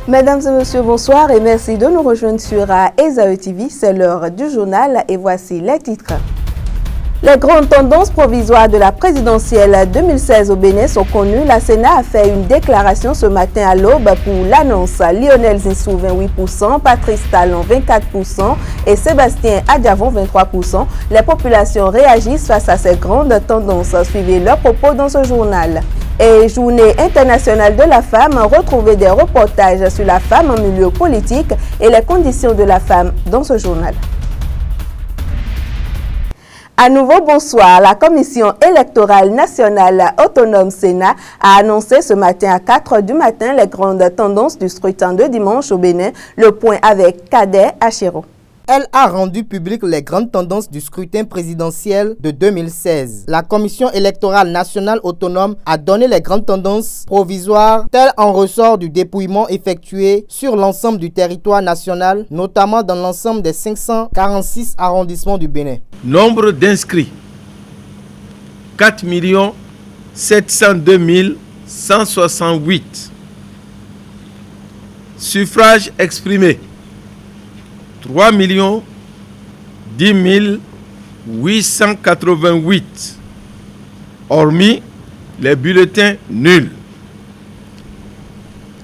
Mesdames et messieurs, bonsoir et merci de nous rejoindre sur Esaü TV. C'est l'heure du journal et voici les titres. Les grandes tendances provisoires de la présidentielle 2016 au Bénin sont connues. La Sénat a fait une déclaration ce matin à l'aube pour l'annonce. Lionel Zinsou 28%, Patrice Talon 24% et Sébastien Adjavon 23%. Les populations réagissent face à ces grandes tendances. Suivez leurs propos dans ce journal. Et Journée internationale de la femme, retrouvez des reportages sur la femme en milieu politique et les conditions de la femme dans ce journal. À nouveau, bonsoir. La Commission électorale nationale autonome Sénat a annoncé ce matin à 4 h du matin les grandes tendances du scrutin de dimanche au Bénin. Le point avec Cadet Achero. Elle a rendu publiques les grandes tendances du scrutin présidentiel de 2016. La Commission électorale nationale autonome a donné les grandes tendances provisoires telles en ressort du dépouillement effectué sur l'ensemble du territoire national, notamment dans l'ensemble des 546 arrondissements du Bénin. Nombre d'inscrits 4 702 168. Suffrages exprimés 3 10 888, hormis les bulletins nuls.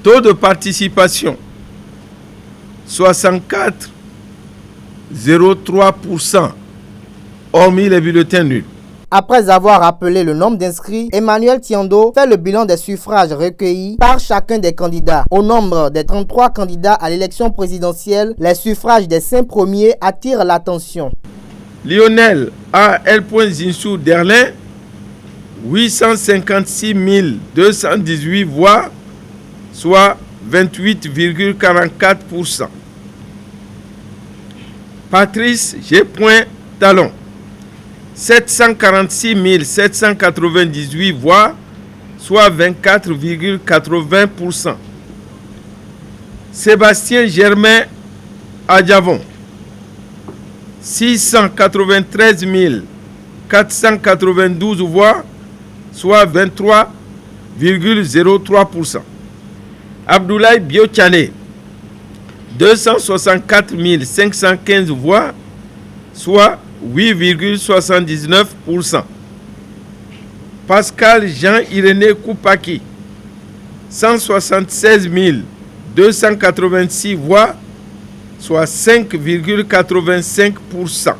Taux de participation 64,03%, hormis les bulletins nuls. Après avoir appelé le nombre d'inscrits, Emmanuel Tiando fait le bilan des suffrages recueillis par chacun des candidats. Au nombre des 33 candidats à l'élection présidentielle, les suffrages des 5 premiers attirent l'attention. Lionel A. L. Zinsou Derlin, 856 218 voix, soit 28,44%. Patrice G. Talon, 746 798 voix, soit 24,80%. Sébastien Germain Adjavon, 693 492 voix, soit 23,03%. Abdoulaye Biochane, 264 515 voix, soit 8,79%. Pascal Jean-Irénée Koupaki, 176 286 voix, soit 5,85%.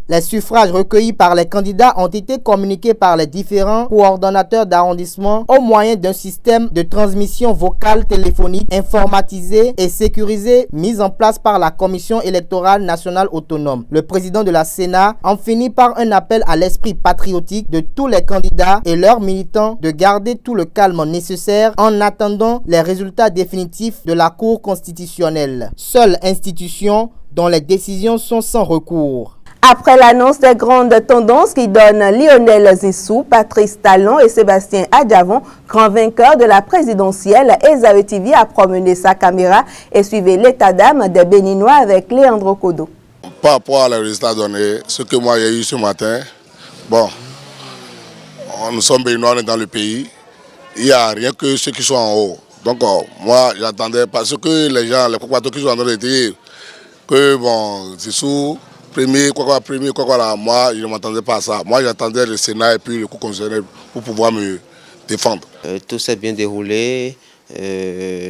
Les suffrages recueillis par les candidats ont été communiqués par les différents coordonnateurs d'arrondissement au moyen d'un système de transmission vocale téléphonique informatisé et sécurisé mis en place par la Commission électorale nationale autonome. Le président de la Sénat en finit par un appel à l'esprit patriotique de tous les candidats et leurs militants de garder tout le calme nécessaire en attendant les résultats définitifs de la Cour constitutionnelle, seule institution dont les décisions sont sans recours. Après l'annonce des grandes tendances qui donnent Lionel Zinsou, Patrice Talon et Sébastien Adjavon, grand vainqueur de la présidentielle, Esaü TV a promené sa caméra et suivi l'état d'âme des Béninois avec Léandro Kodo. Par rapport à les résultats donnés, ce que moi j'ai eu ce matin, bon, nous sommes Béninois, on est dans le pays, il n'y a rien que ceux qui sont en haut. Donc moi j'attendais, parce que les gens, les compatriotes qui sont en train de dire que bon, Zinsou, premier, moi je ne m'attendais pas à ça. Moi j'attendais le Sénat et puis le Cour constitutionnel pour pouvoir me défendre. Tout s'est bien déroulé.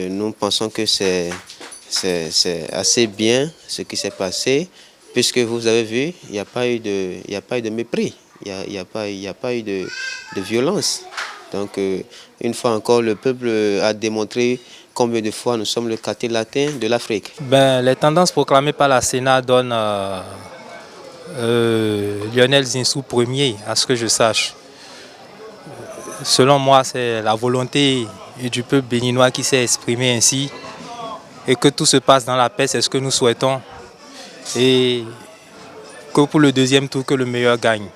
Nous pensons que c'est assez bien ce qui s'est passé, puisque vous avez vu, il n'y a pas eu de mépris, il n'y a pas eu de violence. Donc une fois encore, le peuple a démontré combien de fois nous sommes le quartier latin de l'Afrique. Les tendances proclamées par la Sénat donnent Lionel Zinsou premier, à ce que je sache. Selon moi, c'est la volonté du peuple béninois qui s'est exprimée ainsi, et que tout se passe dans la paix, c'est ce que nous souhaitons, et que pour le deuxième tour, que le meilleur gagne.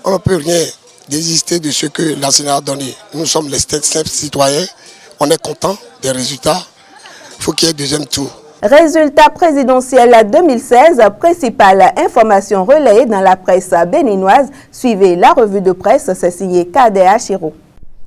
On ne peut rien désister de ce que la Sénat a donné. Nous sommes les simples citoyens, on est contents des résultats, il faut qu'il y ait deuxième tour. Résultat présidentiel 2016, principale information relayée dans la presse béninoise. Suivez la revue de presse, c'est signé Cadet Achiro.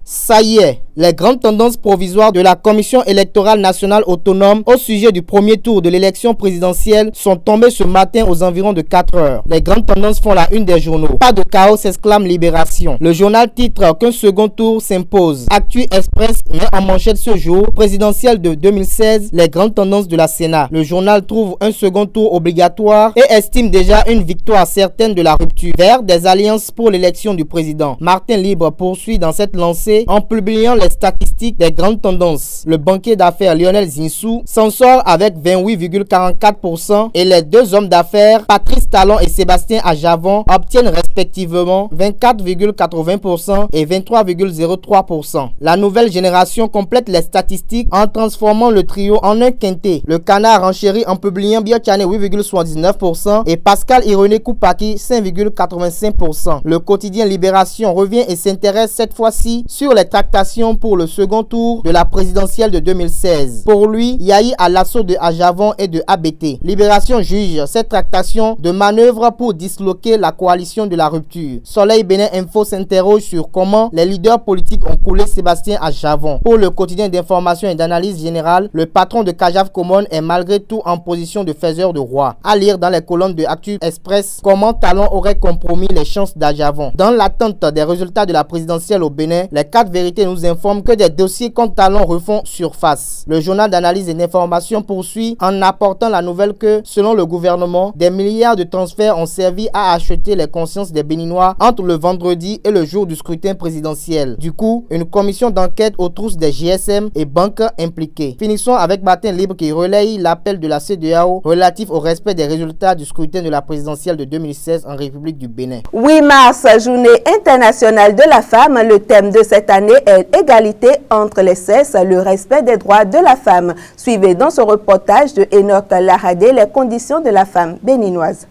Ça y est, Les grandes tendances provisoires de la Commission électorale nationale autonome au sujet du premier tour de l'élection présidentielle sont tombées ce matin aux environs de 4 heures. Les grandes tendances font la une des journaux. Pas de chaos, s'exclame Libération. Le journal titre qu'un second tour s'impose. Actu Express met en manchette ce jour, présidentielle de 2016, les grandes tendances de la Sénat. Le journal trouve un second tour obligatoire et estime déjà une victoire certaine de la rupture vers des alliances pour l'élection du président. Martin Libre poursuit dans cette lancée en publiant les statistiques des grandes tendances. Le banquier d'affaires Lionel Zinsou s'en sort avec 28,44% et les deux hommes d'affaires Patrice Talon et Sébastien Ajavon obtiennent respectivement 24,80% et 23,03%. La nouvelle génération complète les statistiques en transformant le trio en un quintet. Le Canard renchérit en publiant Biotchane 8,79% et Pascal Ironé Koupaki 5,85%. Le quotidien Libération revient et s'intéresse cette fois-ci sur les tractations pour le second tour de la présidentielle de 2016. Pour lui, Yahi à l'assaut de Ajavon et de ABT. Libération juge cette tractation de manœuvre pour disloquer la coalition de la rupture. Soleil Bénin Info s'interroge sur comment les leaders politiques ont coulé Sébastien Ajavon. Pour le quotidien d'information et d'analyse générale, le patron de Kajaf Common est malgré tout en position de faiseur de roi. À lire dans les colonnes de Actu Express comment Talon aurait compromis les chances d'Ajavon. Dans l'attente des résultats de la présidentielle au Bénin, les 4 vérités nous informent que des dossiers contre Talon refont surface. Le journal d'analyse et d'information poursuit en apportant la nouvelle que, selon le gouvernement, des milliards de transferts ont servi à acheter les consciences des Béninois entre le vendredi et le jour du scrutin présidentiel. Du coup, une commission d'enquête aux trousses des GSM et banques impliquées. Finissons avec Martin Libre qui relaye l'appel de la CEDEAO relatif au respect des résultats du scrutin de la présidentielle de 2016 en République du Bénin. 8 mars, journée internationale de la femme. Le thème de cette année est l'égalité entre les sexes, le respect des droits de la femme. Suivez dans ce reportage de Enoch Laradé les conditions de la femme béninoise.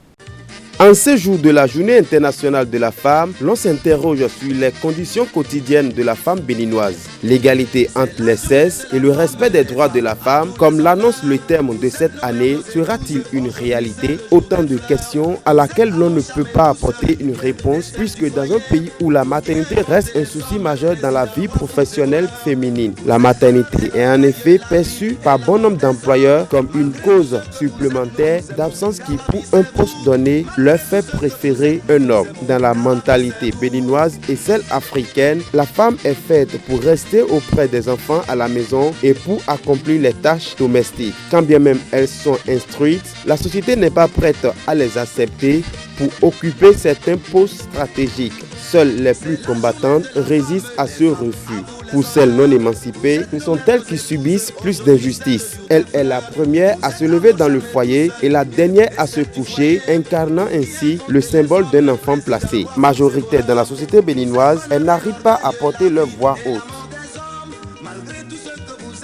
En ce jour de la Journée internationale de la femme, l'on s'interroge sur les conditions quotidiennes de la femme béninoise, l'égalité entre les sexes et le respect des droits de la femme. Comme l'annonce le thème de cette année, sera-t-il une réalité? Autant de questions à laquelle l'on ne peut pas apporter une réponse puisque dans un pays où la maternité reste un souci majeur dans la vie professionnelle féminine, la maternité est en effet perçue par bon nombre d'employeurs comme une cause supplémentaire d'absence qui, pour un poste donné, leur fait préférer un homme. Dans la mentalité béninoise et celle africaine, la femme est faite pour rester auprès des enfants à la maison et pour accomplir les tâches domestiques. Quand bien même elles sont instruites, la société n'est pas prête à les accepter pour occuper certains postes stratégiques. Seules les plus combattantes résistent à ce refus. Pour celles non émancipées, ce sont elles qui subissent plus d'injustice. Elle est la première à se lever dans le foyer et la dernière à se coucher, incarnant ainsi le symbole d'un enfant placé. Majoritaire dans la société béninoise, elles n'arrivent pas à porter leur voix haute.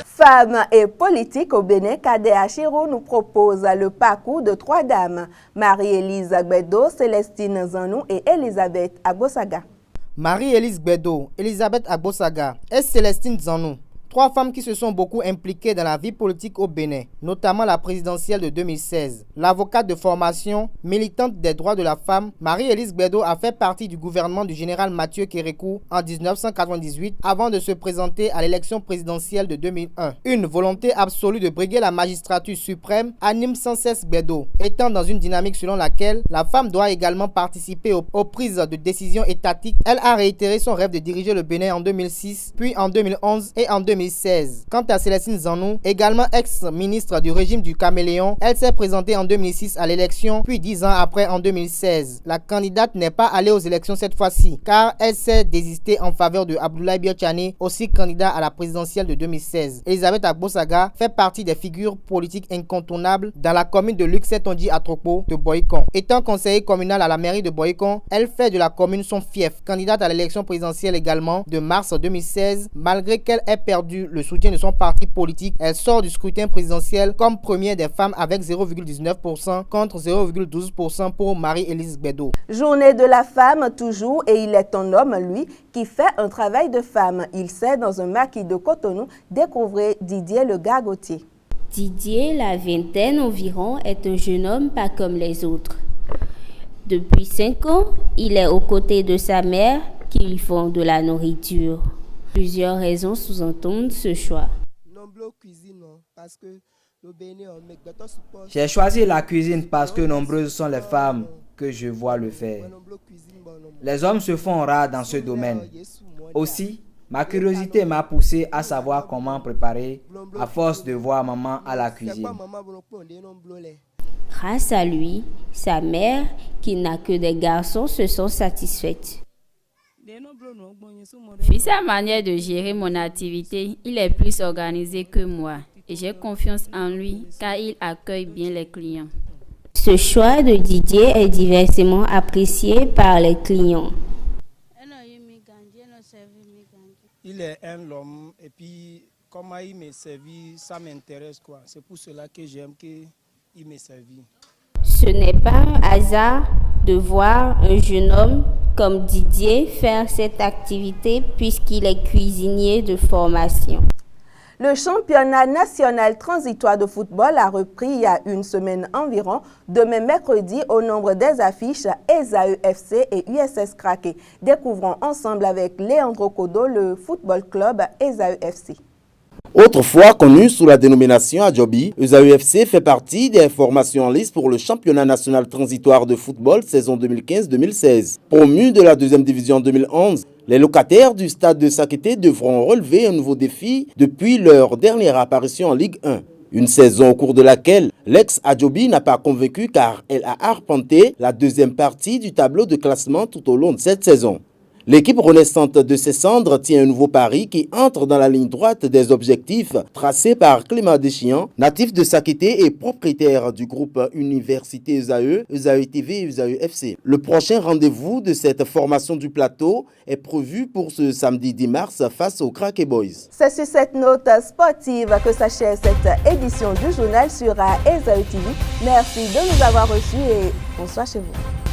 Femmes et politique au Bénin, Kadé Achiro nous propose le parcours de 3 dames, Marie-Élise Gbedo, Célestine Zanou et Elisabeth Agbosaga. Marie-Élise Gbedo, Elisabeth Agbosaga et Célestine Zanou. 3 femmes qui se sont beaucoup impliquées dans la vie politique au Bénin, notamment la présidentielle de 2016. L'avocate de formation, militante des droits de la femme, Marie-Élise Gbedo a fait partie du gouvernement du général Mathieu Kérékou en 1998 avant de se présenter à l'élection présidentielle de 2001. Une volonté absolue de briguer la magistrature suprême anime sans cesse Gbedo, étant dans une dynamique selon laquelle la femme doit également participer aux prises de décisions étatiques. Elle a réitéré son rêve de diriger le Bénin en 2006, puis en 2011 et en 2016. Quant à Célestine Zanou, également ex-ministre du régime du Caméléon, elle s'est présentée en 2006 à l'élection, puis 10 ans après en 2016. La candidate n'est pas allée aux élections cette fois-ci, car elle s'est désistée en faveur de Abdoulaye Biotchane, aussi candidat à la présidentielle de 2016. Elisabeth Agbosaga fait partie des figures politiques incontournables dans la commune de Luxetonji Atropo de Boycon. Étant conseillère communale à la mairie de Boycon, elle fait de la commune son fief. Candidate à l'élection présidentielle également de mars 2016, malgré qu'elle ait perdu le soutien de son parti politique, elle sort du scrutin présidentiel comme première des femmes avec 0,19% contre 0,12% pour Marie-Élise Gbedo. Journée de la femme toujours, et il est un homme, lui, qui fait un travail de femme. Il sait dans un maquis de Cotonou découvrir Didier Le Gargotier. Didier, la vingtaine environ, est un jeune homme pas comme les autres. Depuis 5 ans, il est aux côtés de sa mère qui lui font de la nourriture. Plusieurs raisons sous-entendent ce choix. J'ai choisi la cuisine parce que nombreuses sont les femmes que je vois le faire. Les hommes se font rares dans ce domaine. Aussi, ma curiosité m'a poussé à savoir comment préparer à force de voir maman à la cuisine. Grâce à lui, sa mère, qui n'a que des garçons, se sont satisfaites. Vu sa manière de gérer mon activité, il est plus organisé que moi et j'ai confiance en lui car il accueille bien les clients. Ce choix de Didier est diversement apprécié par les clients. Il est un homme et puis comment il me servit, ça m'intéresse quoi. C'est pour cela que j'aime qu'il me servit. Ce n'est pas un hasard de voir un jeune homme comme Didier faire cette activité puisqu'il est cuisinier de formation. Le championnat national transitoire de football a repris il y a une semaine environ. Demain mercredi, au nombre des affiches, ESAE FC et USS Kraké. Découvrons ensemble avec Leandro Kodo le football club ESAE FC. Autrefois connu sous la dénomination Adjobi, ESAE FC fait partie des formations en lice pour le championnat national transitoire de football saison 2015-2016. Promu de la deuxième division en 2011, les locataires du stade de Sakété devront relever un nouveau défi depuis leur dernière apparition en Ligue 1. Une saison au cours de laquelle l'ex-Adjobi n'a pas convaincu car elle a arpenté la deuxième partie du tableau de classement tout au long de cette saison. L'équipe renaissante de ses cendres tient un nouveau pari qui entre dans la ligne droite des objectifs tracés par Clément Deschian, natif de Sakété et propriétaire du groupe Université ESAE, ESAE TV et ESAE FC. Le prochain rendez-vous de cette formation du plateau est prévu pour ce samedi 10 mars face aux Kraké Boys. C'est sur cette note sportive que s'achève cette édition du journal sur ESAE TV. Merci de nous avoir reçus et bonsoir chez vous.